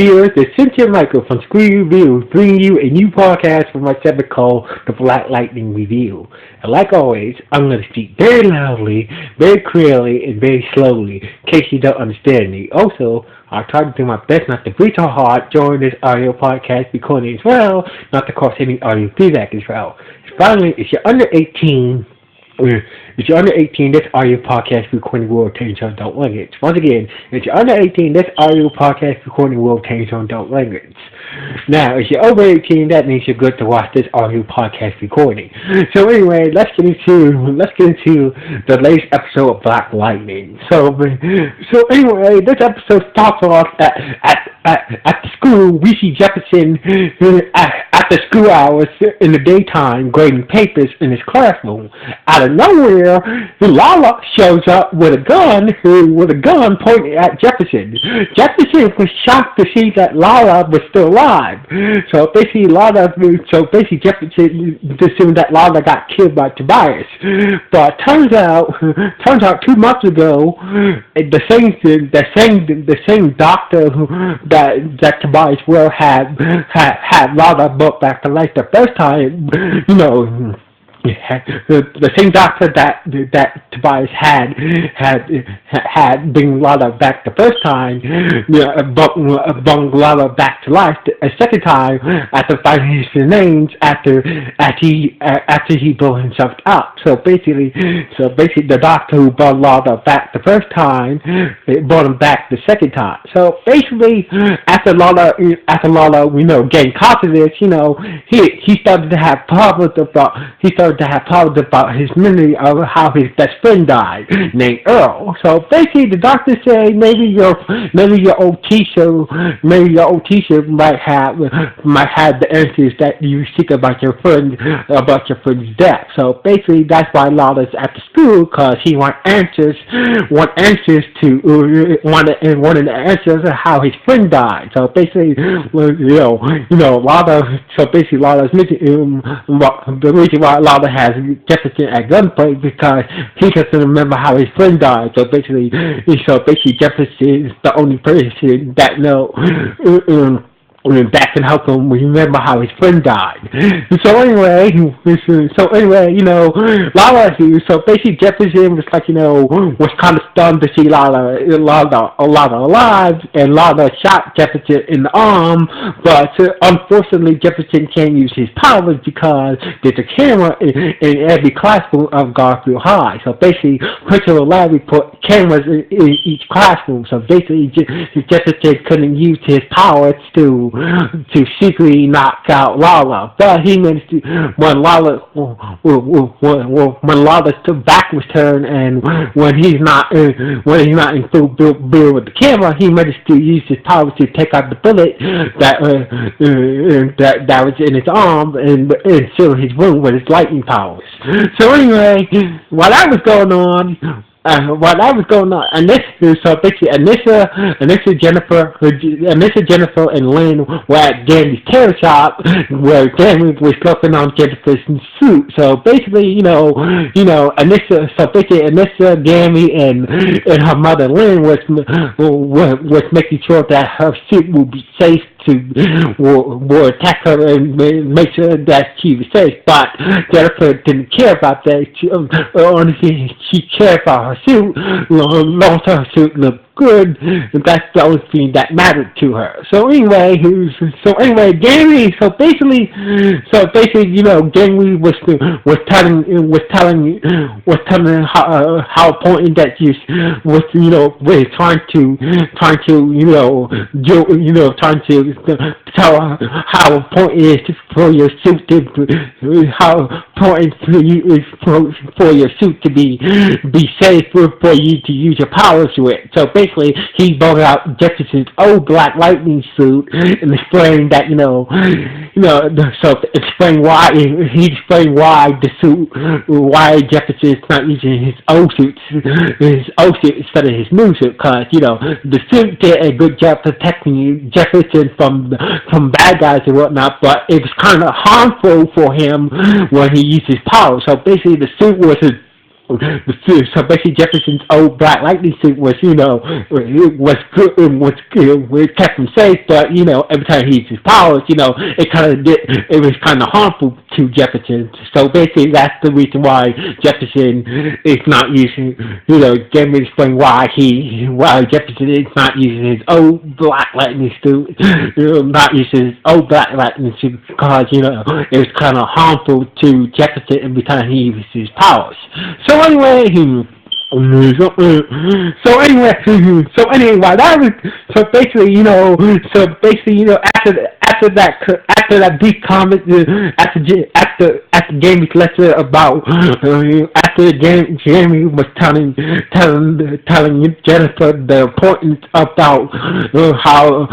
Here, the Cynthia Michael from Screen Review, bringing you a new podcast for my segment called The Black Lightning Review. And like always, I'm going to speak very loudly, very clearly, and very slowly, in case you don't understand me. Also, I'll try to do my best not to breathe too hard during this audio podcast recording as well, not to cause any audio feedback as well. Finally, if you're under 18, this audio podcast recording will change on Don't Language. Once again, if you're under 18, this audio podcast recording will change on Don't Language. Now, if you're over 18, that means you're good to watch this audio podcast recording. So anyway, let's get into the latest episode of Black Lightning. So anyway, this episode starts off at the school. We see Jefferson at the school hours in the daytime grading papers in his classroom. Out of nowhere, Lala shows up with a gun pointing at Jefferson. Jefferson was shocked to see that Lala was still alive. So basically Jefferson assumed that Lala got killed by Tobias. But turns out 2 months ago, the same doctor that Tobias Will had Lala brought back to life the first time, the same doctor that Tobias had bring Lala back the first time, brought Lala back to life a second time after finding his remains after he blew himself up. So basically the doctor who brought Lala back the first time brought him back the second time. So basically after Lala getting caught of this, he started to have problems about his memory of how his best friend died, named Earl. So basically, the doctor said maybe your old teacher might have the answers that you seek about your friend's death. So basically, that's why Lala's at the school, because he wanted answers of how his friend died. So basically, Lala's missing. The reason why Lala has Jefferson at gunpoint because he doesn't remember how his friend died. So basically Jefferson is the only person that that can help him remember how his friend died. So anyway, Lala. So basically, Jefferson was was kind of stunned to see Lala alive, and Lala shot Jefferson in the arm. But unfortunately, Jefferson can't use his powers because there's a camera in every classroom of Garfield High. So basically, Principal Larry put cameras in each classroom. So basically, Jefferson couldn't use his powers to secretly knock out Lala, but he managed to when Lala's back was turned, and when he's not in full build with the camera, he managed to use his powers to take out the bullet that was in his arm and seal his wound with his lightning powers. So anyway, while that was going on, and Anissa, Jennifer, and Lynn were at Danny's tailor shop where Danny was working on Jennifer's suit. So basically, Anissa, Danny, and her mother Lynn was making sure that her suit would be safe will attack her and make sure that she was safe. But Jennifer didn't care about that. She cared about her suit. Long time her suit looked good, and that's the only thing that mattered to her. So anyway, Gary. So basically, Gary was telling how important that you was trying to tell her how important it is for your suit how important is for your suit to be safe for you to use your powers with. So basically, he brought out Jefferson's old Black Lightning suit and explained that why Jefferson's not using his old suit instead of his new suit, because the suit did a good job protecting Jefferson from bad guys and whatnot, but it was kind of harmful for him when he used his powers. So basically, the suit was so basically Jefferson's old Black Lightning suit was, was kept him safe, but, every time he used his powers, it was kind of harmful to Jefferson. So basically that's the reason why Jefferson is not using, let me explain why Jefferson is not using his old Black Lightning suit, not using his old Black Lightning suit because, it was kind of harmful to Jefferson every time he used his powers. So anyway, while that was, after that brief comment, after Jamie's lecture about, after Jamie was telling Jennifer the importance about how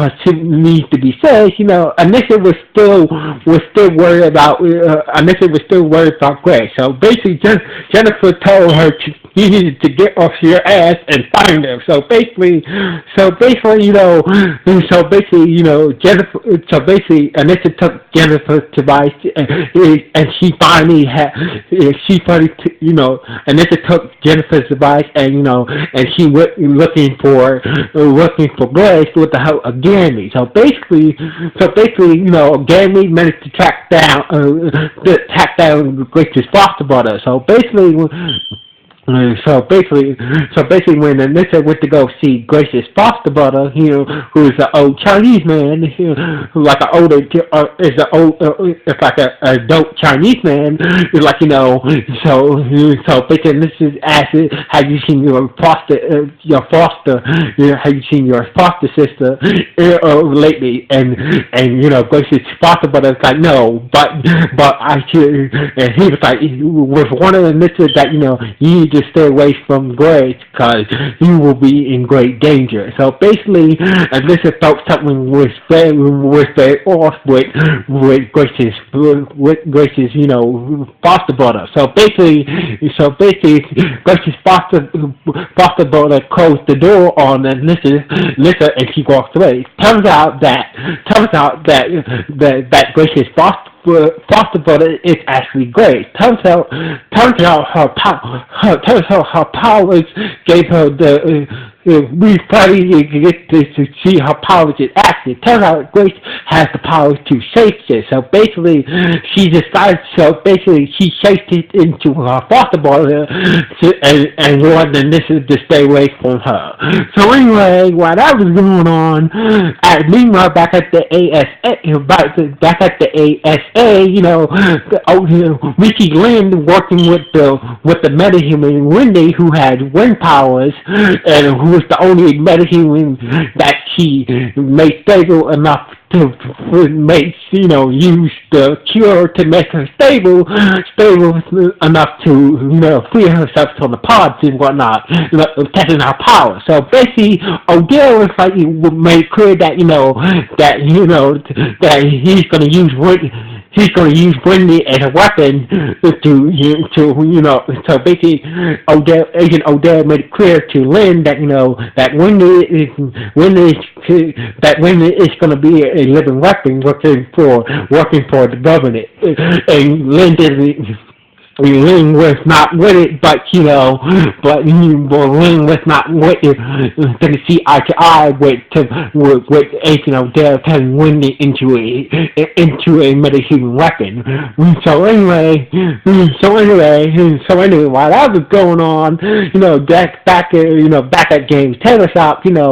her suit needs to be safe, Anissa was still worried about Grace. So basically, Jennifer told her you needed to get off your ass and find him. So basically, Anissa took Jennifer's advice, and Anissa took Jennifer's advice, and she went looking for Grace with the help of Gammy. So basically, Gammy managed to track down Grace's foster brother. So basically, when Anissa went to go see Grace's foster brother, who is an old Chinese man, it's like an adult Chinese man, so basically this is asking, have you seen your foster sister lately? And Grace's foster brother is like, no, but I should, and he was like, was one of the Anissa that, you need to stay away from Grace because you will be in great danger. So basically, Anissa felt something was very off with Grace's foster brother. So basically, Grace's foster brother closed the door on Anissa, and she walked away. Turns out that Grace's foster brother is actually Grace. Turns out her powers gave her the we finally get to see her powers in action. Turns out Grace has the powers to shapeshift. So basically, she shapeshifted into her foster brother and wanted Anissa to stay away from her. So anyway, while that was going on, meanwhile back at the ASA, Ricky Lynn working with the metahuman Wendy, who had wind powers and who was the only metahuman that she made stable enough to make, use the cure to make her stable enough to, free herself from the pods and whatnot, testing her power. So basically, Odell was like, made clear that, that he's going to use Wendy as a weapon so basically Agent Odell made it clear to Lynn that, that Wendy is going to be a living weapon working for the government. And Lynn was not with it, but Lynn was not with it. Didn't see eye to eye with Agent Odell turning Wendy into a metahuman weapon. So anyway, while that was going on, back at Games Taylor shop, Gaming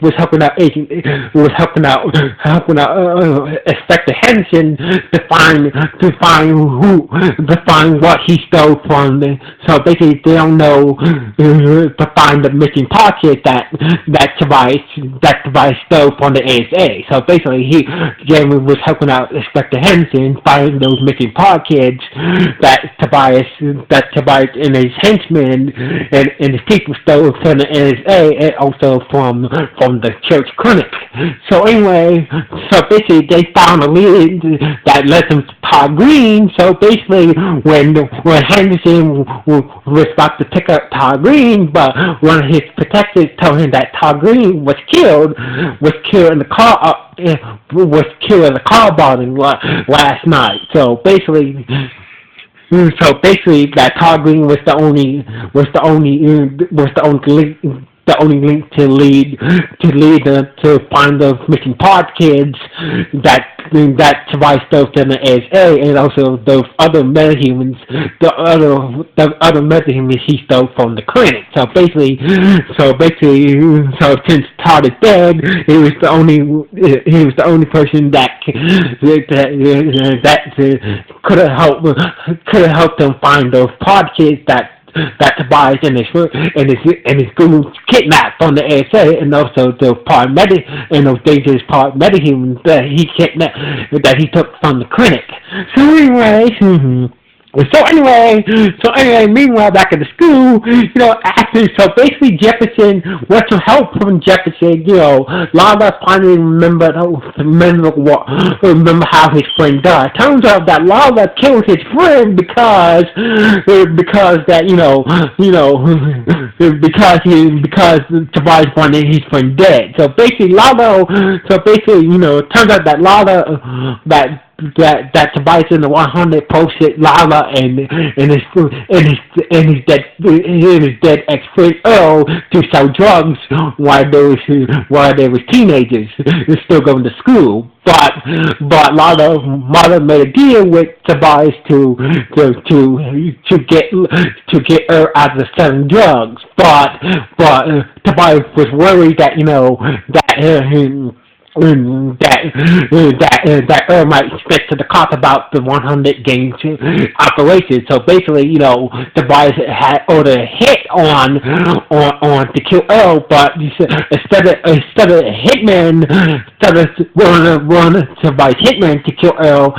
was helping out Inspector Henderson to find what he stole from them. So basically they don't know to find the missing pocket that Tobias stole from the ASA. So basically Jamie was helping out Inspector Henderson find those missing pockets that Tobias and his henchmen and his people stole from the ASA and also from the church clinic. So anyway, basically they found a lead that led them to Todd Green. So basically, when Henderson was about to pick up Todd Green, but one of his protectors told him that Todd Green was killed in the car bombing last night. So basically, So basically, that Todd Green was the only link to find those missing pod kids that survived those in the ASA, and also those other metahumans, the other metahumans he stole from the clinic. So since Todd is dead, he was the only person that could have helped them find those pod kids that Tobias and his group kidnapped from the ASA, and also the and those dangerous part metahumans that he took from the clinic. So anyway. Meanwhile, back at the school, so basically Jefferson, with some help from Jefferson, Lala finally remember how his friend died. Turns out that Lala killed his friend because Tobias wanted his friend dead. So basically, turns out that Lala, that Tobias in the 100 posted Lala and his dead ex-friend Earl to sell drugs while they was teenagers, still going to school. But Lala made a deal with Tobias to get her out of selling drugs. But Tobias was worried that that Earl might speak to the cops about the 100 gang operation. So basically, Tobias had ordered a hit on to kill Earl, but instead of hitman, instead of Tobias hitman to kill Earl,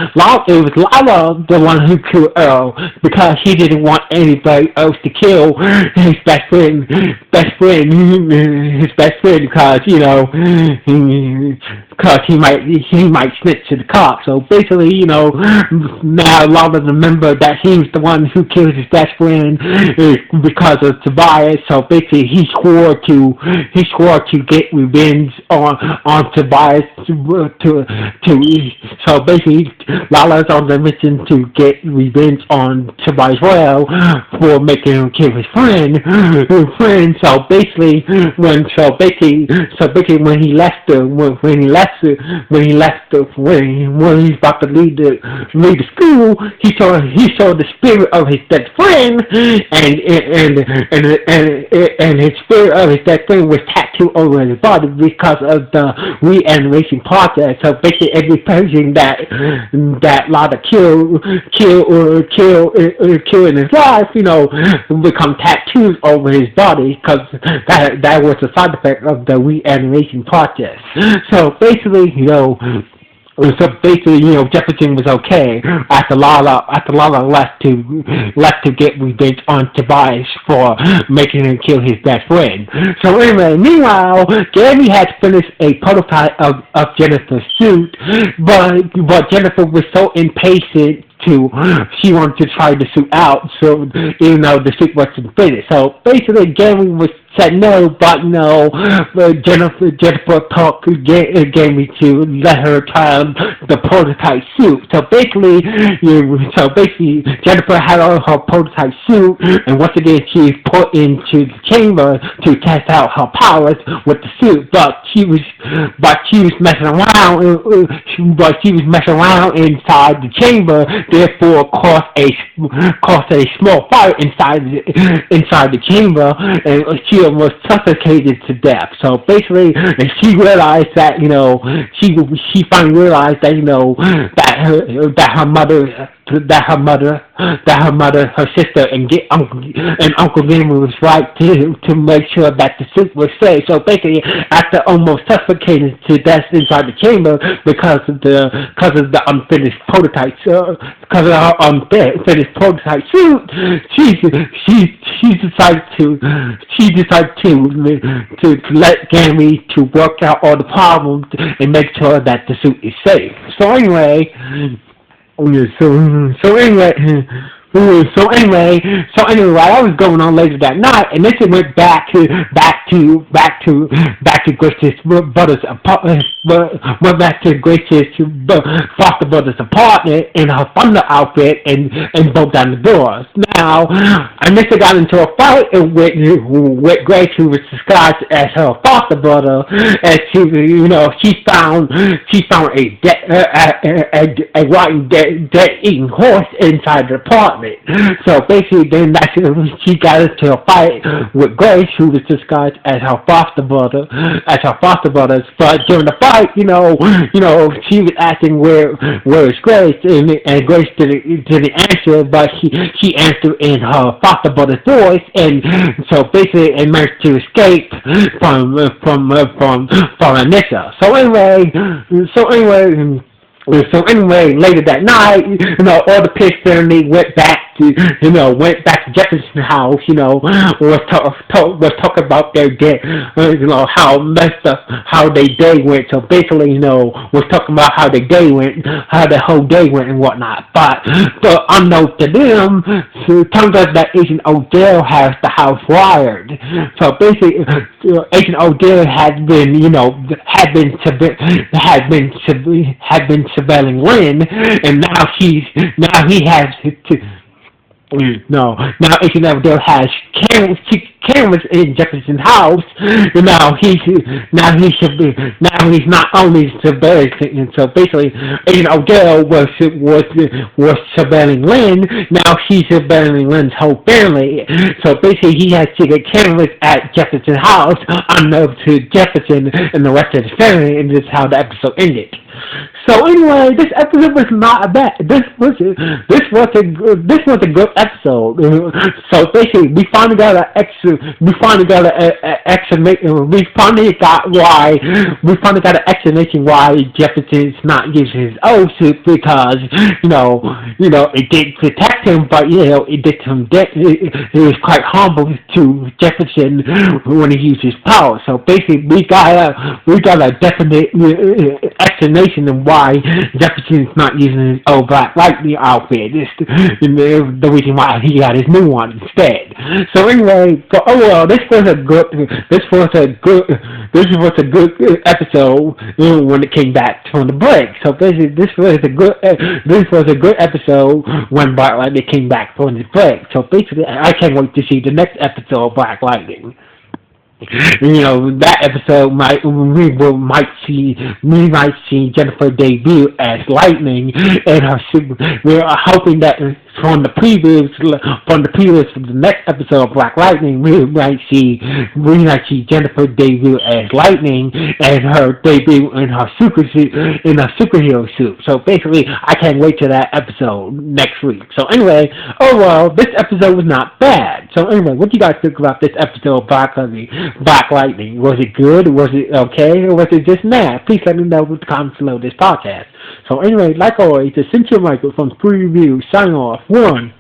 it was Lala the one who killed Earl because he didn't want anybody else to kill his best friend because because he might snitch to the cops. So basically, now Lala remember that he was the one who killed his best friend because of Tobias. So basically, he swore to get revenge on Tobias. So basically, Lala's on the mission to get revenge on Tobias Royal for making him kill his friend. So basically, when he's about to leave the school, he saw the spirit of his dead friend, and his spirit of his dead friend was tattooed over his body because of the reanimation process. So basically, every person that Lala kill in his life, become tattoos over his body because that was a side effect of the reanimation process. So basically, Jefferson was okay after Lala left to get revenge on Tobias for making him kill his best friend. So anyway, meanwhile, Gary had finished a prototype of Jennifer's suit, but Jennifer was so impatient she wanted to try the suit out, so even though the suit wasn't finished. So basically, Gary said no, but Jennifer talked Gary to let her try on the prototype suit. So basically, Jennifer had on her prototype suit, and once again, she was put into the chamber to test out her powers with the suit. But she was messing around inside the chamber. Therefore, caused a small fire inside the chamber, and she almost suffocated to death. So basically, and she realized that she finally realized that her sister, and Uncle Gary was right to make sure that the suit was safe. So basically, after almost suffocating to death inside the chamber because of the unfinished prototype, because of her unfinished prototype suit, she decided to let Gary to work out all the problems and make sure that the suit is safe. So anyway, while I was going on later that night, and this went back back to Grace's brother's apartment. Went back to Grace's foster brother's apartment in her thunder outfit and broke down the doors. Now, Anissa got into a fight with Grace, who was disguised as her foster brother, and she found a rotten dead eating horse inside the apartment. So basically, then she got into a fight with Grace, who was disguised as her foster brother, But during the fight, she was asking where's Grace, and Grace didn't answer, but she answered in her foster brother's voice, and so basically, it managed to escape from Anissa. So anyway, later that night, all the Pierce family went back to Jefferson's house, was talking about their day, how messed up, how their day went. So basically, was talking about how their day went, how the whole day went and whatnot. But unknown to them, so it turns out that Agent Odell has the house wired. So basically, Agent Odell had been surveilling Lynn, and now he has to. Now Agent Odell has cameras in Jefferson's house. Now he's not only surveilling, and so basically Agent Odell was surveilling Lynn. Now he's surveilling Lynn's whole family. So basically he has secret cameras at Jefferson's house, unknown to Jefferson and the rest of his family, and this is how the episode ended. So anyway, this episode was not bad. This was a good episode. So basically, we finally got an explanation why Jefferson's not using his oath, because it did protect him, but it did him it was quite harmful to Jefferson when he used his power. So basically, we got a definite explanation of why Jefferson's not using his old Black Lightning outfit. This the reason why he got his new one instead. So anyway, this was a good episode when it came back from the break. So basically, this was a good episode when Black Lightning came back from the break. So basically, I can't wait to see the next episode of Black Lightning. That episode we might see Jennifer debut as Lightning, and we're hoping that from the previews for the next episode of Black Lightning, we might see Jennifer debut as Lightning and her debut in her superhero suit. So basically, I can't wait to that episode next week. So anyway, overall, this episode was not bad. So anyway, what do you guys think about this episode of Black Lightning? Was it good? Was it okay? Or was it just mad? Please let me know with the comments below this podcast. So anyway, like always, the Central Michael from Preview signing off. 1,